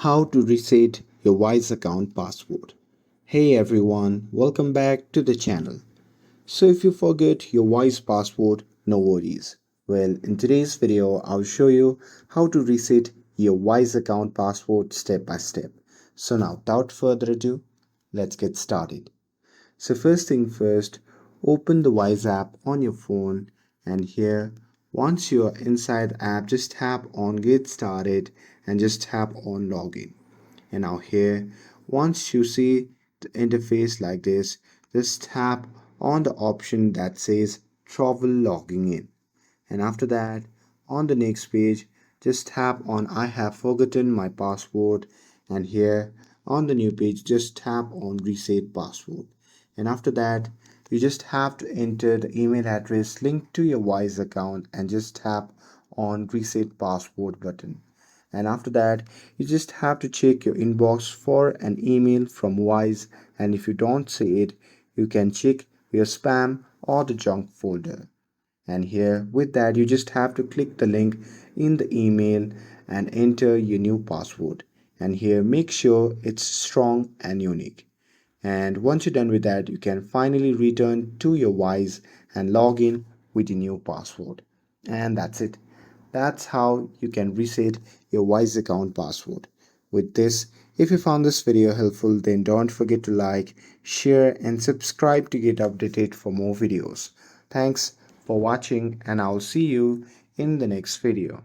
How to reset your Wise account password. Hey everyone, welcome back to the channel. So if you forget your Wise password, no worries. Well, in today's video, I'll show you how to reset your Wise account password step by step. So now, without further ado, let's get started. So first thing first, open the Wise app on your phone, and here once you're inside the app, just tap on get started and just tap on login. And now here, once you see the interface like this, just tap on the option that says travel logging in. And after that, on the next page, just tap on I have forgotten my password. And here on the new page, just tap on reset password. And after that, you just have to enter the email address linked to your Wise account and just tap on reset password button. And after that, you just have to check your inbox for an email from Wise, and if you don't see it, you can check your spam or the junk folder. And here with that, you just have to click the link in the email and enter your new password. And here make sure it's strong and unique. And once you're done with that, you can finally return to your Wise and log in with your new password. And that's it. That's how you can reset your Wise account password. With this, if you found this video helpful, then don't forget to like, share, and subscribe to get updated for more videos. Thanks for watching, and I'll see you in the next video.